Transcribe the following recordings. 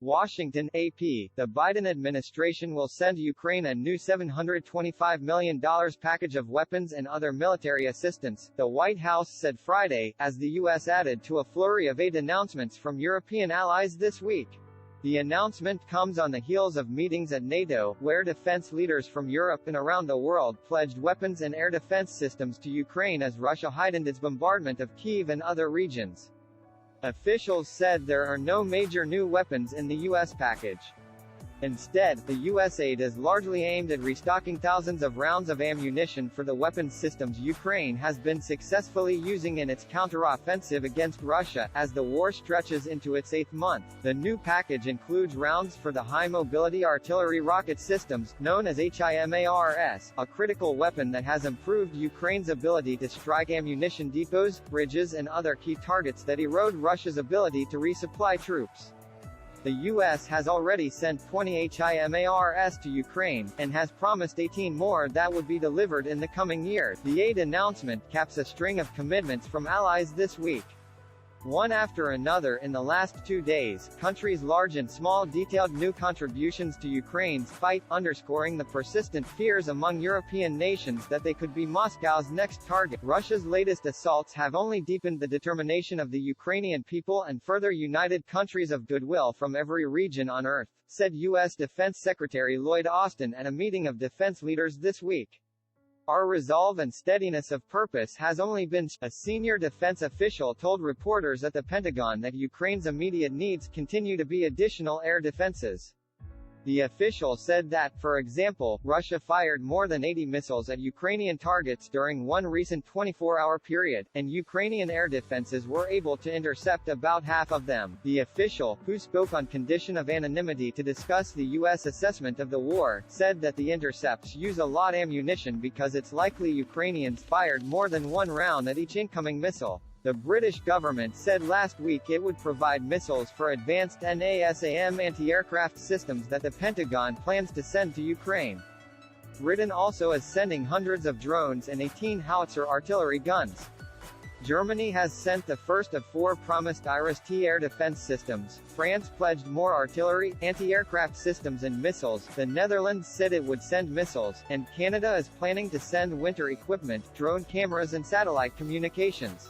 Washington, AP, the Biden administration will send Ukraine a new $725 million package of weapons and other military assistance, the White House said Friday, as the U.S. added to a flurry of aid announcements from European allies this week. The announcement comes on the heels of meetings at NATO, where defense leaders from Europe and around the world pledged weapons and air defense systems to Ukraine as Russia heightened its bombardment of Kyiv and other regions. Officials said there are no major new weapons in the U.S. package. Instead, the U.S. aid is largely aimed at restocking thousands of rounds of ammunition for the weapons systems Ukraine has been successfully using in its counteroffensive against Russia, as the war stretches into its 8th month. The new package includes rounds for the high-mobility artillery rocket systems, known as HIMARS, a critical weapon that has improved Ukraine's ability to strike ammunition depots, bridges and other key targets that erode Russia's ability to resupply troops. The U.S. has already sent 20 HIMARS to Ukraine, and has promised 18 more that would be delivered in the coming year. The aid announcement caps a string of commitments from allies this week. One after another in the last 2 days, countries large and small detailed new contributions to Ukraine's fight, underscoring the persistent fears among European nations that they could be Moscow's next target. Russia's latest assaults have only deepened the determination of the Ukrainian people and further united countries of goodwill from every region on earth, said U.S. Defense Secretary Lloyd Austin at a meeting of defense leaders this week. Our resolve and steadiness of purpose has only been, a senior defense official told reporters at the Pentagon that Ukraine's immediate needs continue to be additional air defenses. The official said that, for example, Russia fired more than 80 missiles at Ukrainian targets during one recent 24-hour period, and Ukrainian air defenses were able to intercept about half of them. The official, who spoke on condition of anonymity to discuss the U.S. assessment of the war, said that the intercepts use a lot ammunition because it's likely Ukrainians fired more than one round at each incoming missile. The British government said last week it would provide missiles for advanced NASAM anti-aircraft systems that the Pentagon plans to send to Ukraine. Britain also is sending hundreds of drones and 18 howitzer artillery guns. Germany has sent the first of 4 promised Iris-T air defense systems. France pledged more artillery, anti-aircraft systems and missiles. The Netherlands said it would send missiles, and Canada is planning to send winter equipment, drone cameras and satellite communications.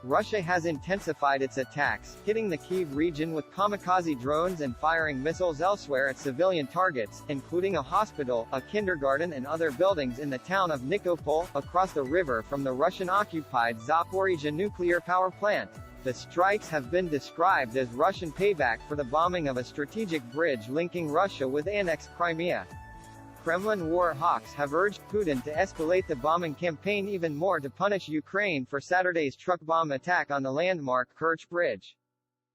Russia has intensified its attacks, hitting the Kyiv region with kamikaze drones and firing missiles elsewhere at civilian targets, including a hospital, a kindergarten and other buildings in the town of Nikopol, across the river from the Russian-occupied Zaporizhzhia nuclear power plant. The strikes have been described as Russian payback for the bombing of a strategic bridge linking Russia with annexed Crimea. Kremlin war hawks have urged Putin to escalate the bombing campaign even more to punish Ukraine for Saturday's truck bomb attack on the landmark Kerch Bridge.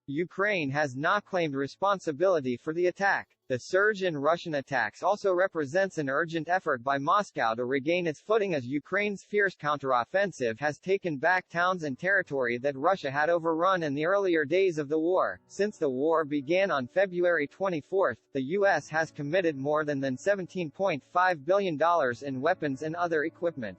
Ukraine has not claimed responsibility for the attack. The surge in Russian attacks also represents an urgent effort by Moscow to regain its footing as Ukraine's fierce counteroffensive has taken back towns and territory that Russia had overrun in the earlier days of the war. Since the war began on February 24, the U.S. has committed more than $17.5 billion in weapons and other equipment.